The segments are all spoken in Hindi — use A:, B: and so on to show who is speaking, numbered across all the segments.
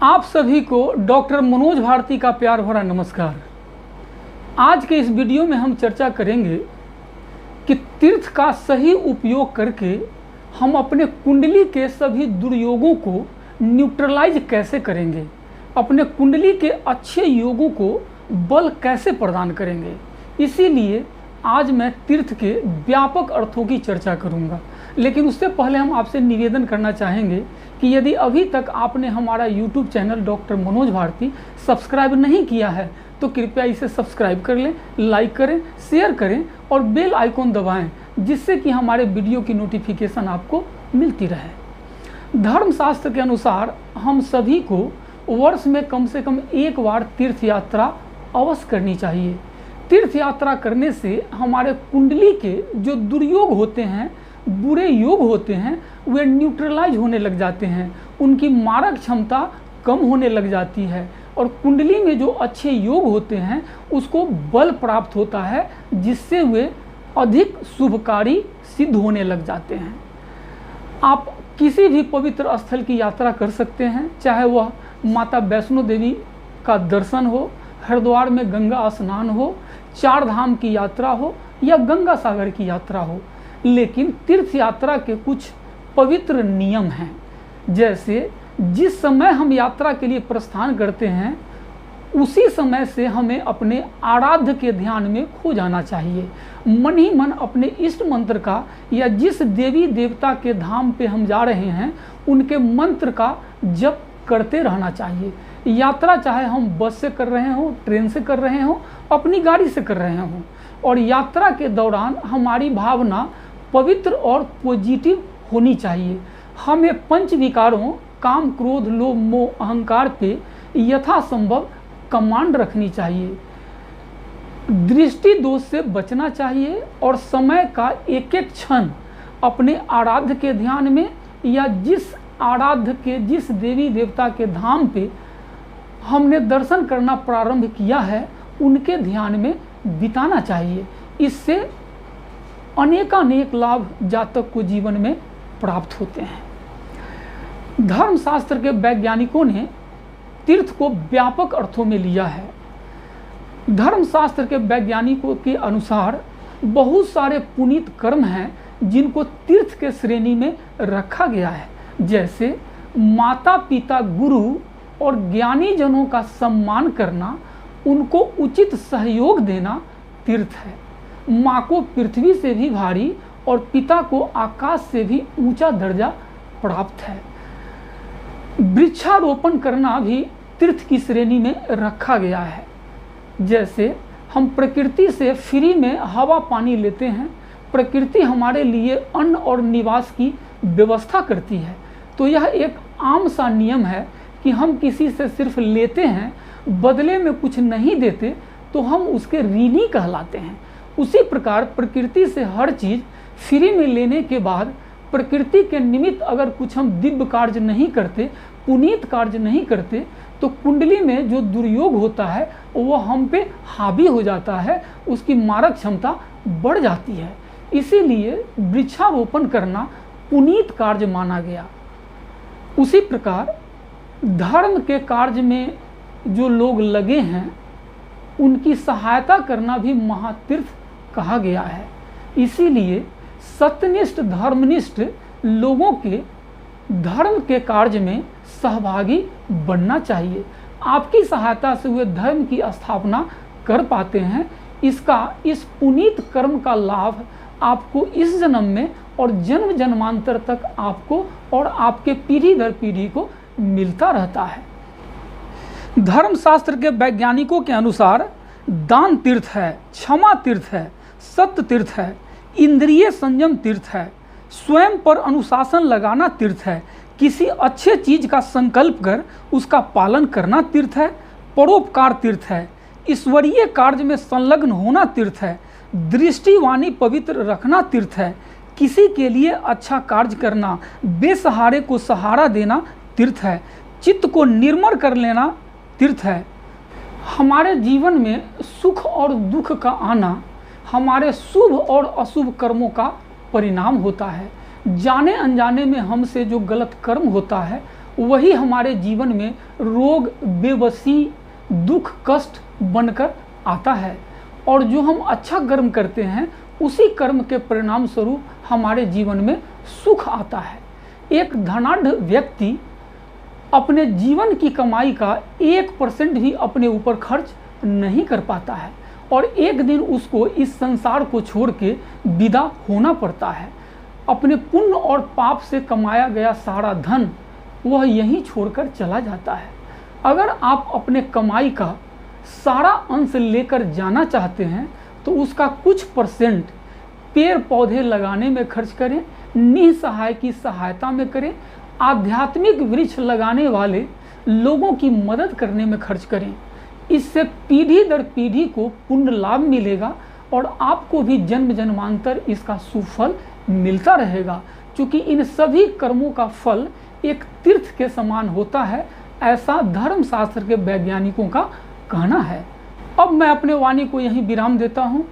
A: आप सभी को डॉक्टर मनोज भारती का प्यार भरा नमस्कार। आज के इस वीडियो में हम चर्चा करेंगे कि तीर्थ का सही उपयोग करके हम अपने कुंडली के सभी दुर्योगों को न्यूट्रलाइज कैसे करेंगे, अपने कुंडली के अच्छे योगों को बल कैसे प्रदान करेंगे। इसीलिए आज मैं तीर्थ के व्यापक अर्थों की चर्चा करूंगा। लेकिन उससे पहले हम आपसे निवेदन करना चाहेंगे कि यदि अभी तक आपने हमारा YouTube channel doctor Manoj Bharti subscribe नहीं किया है तो कृपया इसे सब्सक्राइब कर लें, लाइक करें, शेयर करें और बेल आइकॉन दबाएं, जिससे कि हमारे वीडियो की नोटिफिकेशन आपको मिलती रहे। धर्मशास्त्र के अनुसार हम सभी को वर्ष में कम से कम एक बार तीर्थ यात्रा अवश्य करनी चाहिए। तीर्थ यात्रा करने से हमारे कुंडली के जो दुर्योग होते हैं, बुरे योग होते हैं, वे न्यूट्रलाइज होने लग जाते हैं, उनकी मारक क्षमता कम होने लग जाती है और कुंडली में जो अच्छे योग होते हैं उसको बल प्राप्त होता है, जिससे वे अधिक शुभकारी सिद्ध होने लग जाते हैं। आप किसी भी पवित्र स्थल की यात्रा कर सकते हैं, चाहे वह माता वैष्णो देवी का दर्शन हो, हरिद्वार में गंगा स्नान हो, चार धाम की यात्रा हो या गंगा सागर की यात्रा हो। लेकिन तीर्थ यात्रा के कुछ पवित्र नियम हैं, जैसे जिस समय हम यात्रा के लिए प्रस्थान करते हैं उसी समय से हमें अपने आराध्य के ध्यान में खो जाना चाहिए। मन ही मन अपने इष्ट मंत्र का या जिस देवी देवता के धाम पे हम जा रहे हैं उनके मंत्र का जप करते रहना चाहिए। यात्रा चाहे हम बस से कर रहे हों, ट्रेन से कर रहे हों, अपनी गाड़ी से कर रहे हों, और यात्रा के दौरान हमारी भावना पवित्र और पॉजिटिव होनी चाहिए। हमें पंच विकारों काम, क्रोध, लोभ, मोह, अहंकार पे यथासंभव कमांड रखनी चाहिए। दृष्टि दोष से बचना चाहिए और समय का एक एक क्षण अपने आराध्य के ध्यान में या जिस आराध्य के जिस देवी देवता के धाम पे हमने दर्शन करना प्रारंभ किया है उनके ध्यान में बिताना चाहिए। इससे अनेकानेक लाभ जातक को जीवन में प्राप्त होते हैं। धर्मशास्त्र के वैज्ञानिकों ने तीर्थ को व्यापक अर्थों में लिया है। धर्मशास्त्र के वैज्ञानिकों के अनुसार बहुत सारे पुनीत कर्म हैं जिनको तीर्थ के श्रेणी में रखा गया है, जैसे माता पिता, गुरु और ज्ञानी जनों का सम्मान करना, उनको उचित सहयोग देना तीर्थ है। माँ को पृथ्वी से भी भारी और पिता को आकाश से भी ऊंचा दर्जा प्राप्त है। वृक्षारोपण करना भी तीर्थ की श्रेणी में रखा गया है। जैसे हम प्रकृति से फ्री में हवा पानी लेते हैं, प्रकृति हमारे लिए अन्न और निवास की व्यवस्था करती है, तो यह एक आम सा नियम है कि हम किसी से सिर्फ लेते हैं, बदले में कुछ नहीं देते, तो हम उसके ऋणी कहलाते हैं। उसी प्रकार प्रकृति से हर चीज़ फ्री में लेने के बाद प्रकृति के निमित्त अगर कुछ हम दिव्य कार्य नहीं करते, पुनीत कार्य नहीं करते, तो कुंडली में जो दुर्योग होता है वह हम पे हावी हो जाता है, उसकी मारक क्षमता बढ़ जाती है। इसीलिए वृक्षारोपण करना पुनीत कार्य माना गया। उसी प्रकार धर्म के कार्य में जो लोग लगे हैं उनकी सहायता करना भी महातीर्थ कहा गया है। इसीलिए सत्यनिष्ठ धर्मनिष्ठ लोगों के धर्म के कार्य में सहभागी बनना चाहिए। आपकी सहायता से वे धर्म की स्थापना कर पाते हैं। इस पुनीत कर्म का लाभ आपको इस जन्म में और जन्म जन्मांतर तक आपको और आपके पीढ़ी दर पीढ़ी को मिलता रहता है। धर्मशास्त्र के वैज्ञानिकों के अनुसार दान तीर्थ है, क्षमा तीर्थ है, सत्य तीर्थ है, इंद्रिय संयम तीर्थ है, स्वयं पर अनुशासन लगाना तीर्थ है, किसी अच्छे चीज का संकल्प कर उसका पालन करना तीर्थ है, परोपकार तीर्थ है, ईश्वरीय कार्य में संलग्न होना तीर्थ है, दृष्टिवाणी पवित्र रखना तीर्थ है, किसी के लिए अच्छा कार्य करना, बेसहारे को सहारा देना तीर्थ है, चित्त को निर्मल कर लेना तीर्थ है। हमारे जीवन में सुख और दुख का आना हमारे शुभ और अशुभ कर्मों का परिणाम होता है। जाने अनजाने में हमसे जो गलत कर्म होता है वही हमारे जीवन में रोग, बेबसी, दुख, कष्ट बनकर आता है। और जो हम अच्छा कर्म करते हैं उसी कर्म के परिणाम स्वरूप हमारे जीवन में सुख आता है। एक धनाढ़ व्यक्ति अपने जीवन की कमाई का 1% भी अपने ऊपर खर्च नहीं कर पाता है और एक दिन उसको इस संसार को छोड़ के विदा होना पड़ता है। अपने पुण्य और पाप से कमाया गया सारा धन वह यहीं छोड़कर चला जाता है। अगर आप अपने कमाई का सारा अंश लेकर जाना चाहते हैं तो उसका कुछ % पेड़ पौधे लगाने में खर्च करें, निसहाय की सहायता में करें, आध्यात्मिक वृक्ष लगाने वाले लोगों की मदद करने में खर्च करें। इससे पीढ़ी दर पीढ़ी को पुण्य लाभ मिलेगा और आपको भी जन्म जन्मांतर इसका सुफल मिलता रहेगा, क्योंकि इन सभी कर्मों का फल एक तीर्थ के समान होता है, ऐसा धर्मशास्त्र के वैज्ञानिकों का कहना है। अब मैं अपने वाणी को यहीं विराम देता हूँ।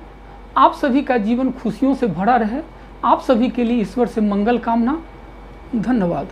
A: आप सभी का जीवन खुशियों से भरा रहे। आप सभी के लिए ईश्वर से मंगल कामना। धन्यवाद।